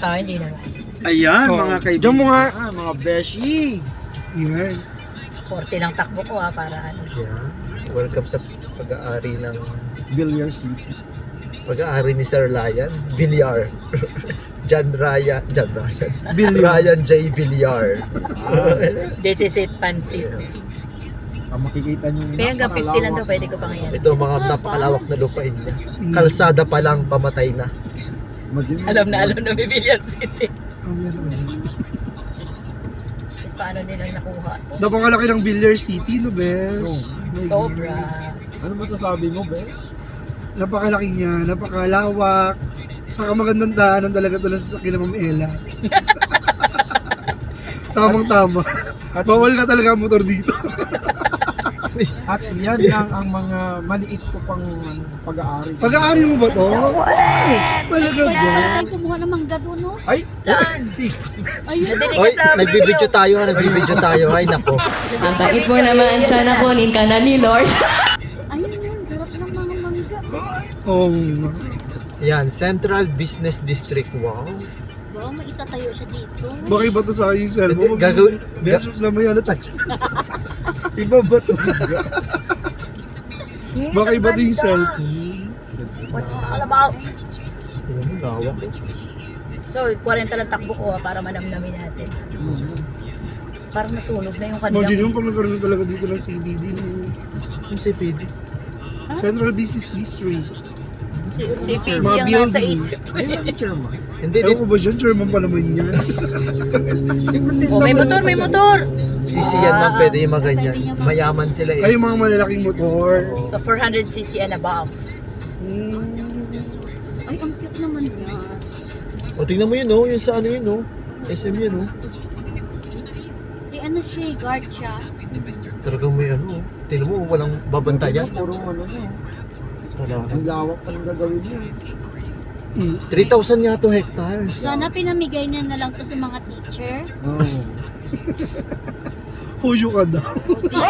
to, hindi naman. Ayan, mga kaibigan. Diyan mo nga. Mga beshi. Yan. 40 lang takbo ko para ano. Yeah. Welcome sa pag-aari ng Villar City. pag-aari ni Sir Ryan Villar. Ryan J. Villar. This is it, pansit. Makikita nyo yung Kaya hanggang 50 lang daw, pwede ko pang yan. Ito mga napakalawak na lupain niya. Kalsada pa lang pamatay na. Alam na Bibilian City. Oh, meron. Tapos paano nilang nakuha to? Napakalaki ng Villar City, no, Bes? Oh. My Sobra. God. Ano masasabi mo, be? Napakalaki niya, napakalawak. Saka magandang daanan talaga ito lang sa sakyan ng Ma'am Ella. Tamang-tama. Bawal ka talaga ang motor dito. At yan lang ang mga maliit ko pang pag-aari. Pag-aari mo ba to? Talaga ba? Ay, kumuha ng mangga doon, no? Ay! Saan? Nadali ka Oy, sa nagbibidyo tayo ha, nagbibidyo tayo. Ay nako. Ang bait mo naman, sana kunin ka na ni Lord. Ayun yun, sarap ng mga mangga. Oo. Yan, Central Business District. Wow. Ba, maitatayo siya dito. Bakit ba to sa yung cellphone? Gagawin. Bes, naman yan tayo. Iba ba to? Bakit ba to yung cellphone? What's it all about? Lawak. So, 40 lang takbo ko para manamnamin natin. Parang nasunog na yung kanilang... Imagine yung pag nagkaroon talaga dito ng CBD ng Yung CPD. Central Business District. CPD Mga ang nasa building. isip. Hindi, Ewan ko ba dyan? Chairman pa naman yan. Oh, may motor! Sisi yan ma'am, pwede yung mga ganyan. Mayaman sila Ay, eh. yung mga malalaking motor. So, 400cc and above. Ay, ang cute naman niya. O tingnan mo yun oh, yung sa ano yun oh. SM yun oh. Eh, ano siya, guard siya. Talagang may ano oh. Tingnan mo, walang babantayan. Puro ano na. Talaga. Ang lawak pa ng gagawin niya. 3,000 nga to hectares. Sana pinamigay niya na lang to sa mga teacher. Oh. Huyo ka daw. O, diba?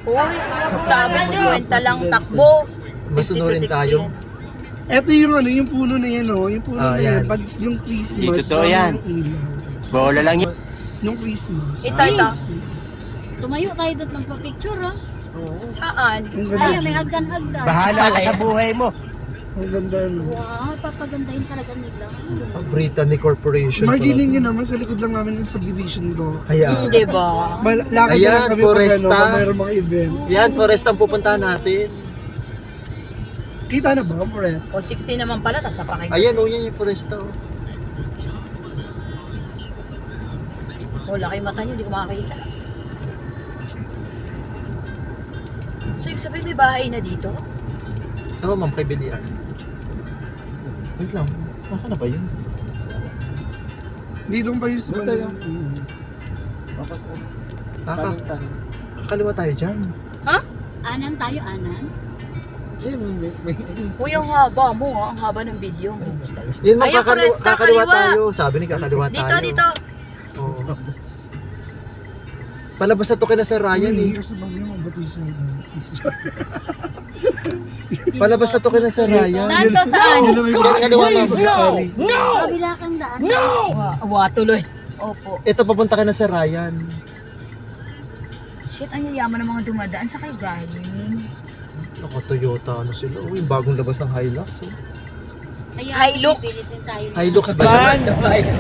Uy, sabi 50 lang takbo. Masunurin 50 to 60 tayo. yan. Ito yung ano, yung puno na yan oh. Yung puno Ah, na yan. yan. Pag yung Christmas. Dito to yan. yung ilaw. Bola lang yun. Yung Christmas. Ito. Tumayo tayo doon magpa-picture, ha? Saan? Ang Ay, ganda. may hagdan-hagdan. Bahala ka sa buhay mo. Ang ganda no. Wow, papagandahin talaga nila. Ang Brittany Corporation. Imagine nyo naman, sa likod lang namin ng subdivision to. Kaya. Hindi ba? Lakad Ayan, lang kami Foresta. pag ano, pag mayroong mga event. Yan, forest ang pupuntahan natin. Kita na ba ang forest? O 60 naman pala, tapos napakita. Ayan oh, yan yung foresta oh. Oh, laki mata niyo, hindi ko makakita. So, ibig sabihin may bahay na dito? Oo ma'am, kay Bilian. Wait lang, nasaan na ba yun? Dito pa yung Doon tayo. Papasok. Kakaliwa tayo dyan. Anan tayo, anan? Uy, ang haba mo ha, ang haba ng video mo. Yun ma'am, Ayun, forest, kakaliwa kakaliwa. tayo. Sabi ni kakaliwa tayo. Dito. Oo. Palabas na to kina Sir Ryan eh. Kasi bang yung bato sa Palabas na to kina Sir Ryan. Saan to? Saan? Kaliwa ma'am. Sa kabila kang daan. Tuloy. Opo. Ito papunta ka na Sir Ryan. Shit, ang yayaman ng mga dumadaan. Sa kayo galing? Ako, Toyota, ano sila? Uy, bagong labas ng Hilux. Oh. Kaya, Hilux. bibili din tayo. Hilux ba yun?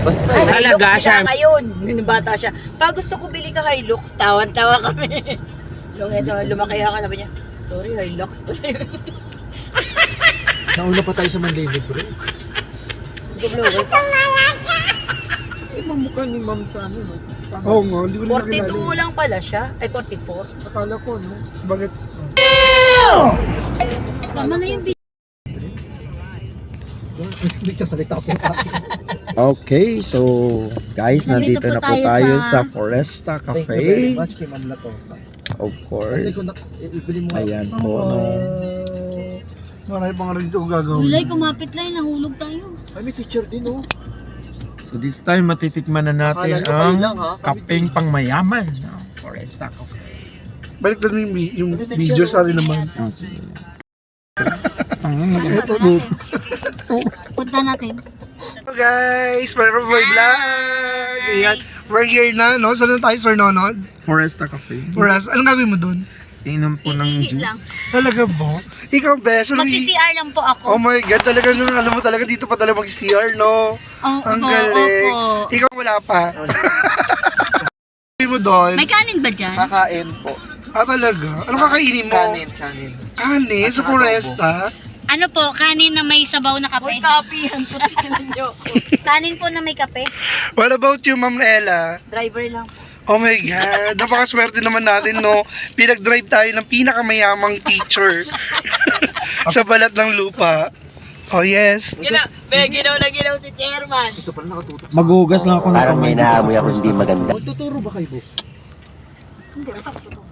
Basta eh. Halaga siya. Ngayon, bata siya. Pag gusto ko bili ka Hilux, tawan-tawa kami. Nung ito, lumaki ako, sabi niya, sorry, Hilux pala yun. Nauna pa tayo sa Manlilibre. Gumlower pa. Eh, mamukha ni ma'am sa ano, no? Oo nga, hindi ko na nakilala. 42 lang pala siya. Ay, 44. Akala ko, no? Bagets pa. Tama na yung video. Hindi siya salita po. Okay, so guys, Nandito nandito na po po tayo tayo sa sa Foresta Thank you very Cafe. much kay Ma'am Latosa. Of Kasi course. kung ibili mo Ayan po, no? Marami pang rin ito gagawin. Lulay, kumapit lang, nahulog tayo. Ay, may teacher din oh. So this time, matitikman na natin Akala nyo kayo ang lang ha. kapeng pangmayaman ng Foresta Cafe. Balik na yung video sa atin naman. Oh, sige. Ito, no. Punta natin. guys! Welcome to my vlog! Ayan, we're here na, no? Saan na tayo, Sir Nonod? Foresta Cafe. Forest, anong gagawin mo dun? Inom po ng Iihi lang. Talaga ba? Ikaw, Besh, Magsi-CR lang po ako. Oh my God, talaga nung alam mo talaga dito pa talaga mag-CR, no? Ang galing. Opo. Ikaw wala pa. Gagawin mo doon? May kanin ba dyan? Kakain po. Ah, talaga? Anong kakainin mo? Kanin. Kanin? Sa At saka Foresta? Ano po, kanin na may sabaw na Uy, kape? copy yan. Putilan nyo. Kanin po na may kape? What about you, Ma'am Ella? Driver lang. Oh my God, napakaswerte naman natin, no? Pinag-drive tayo ng pinakamayamang teacher sa balat ng lupa. Oh yes. Ginaw na ginaw si chairman. Ito pala nakatutok. Magugas lang ako ng Parang kamay may dito sa naamoy ako Foresta hindi maganda. Magtuturo ba kayo? Hindi, ako tutulong.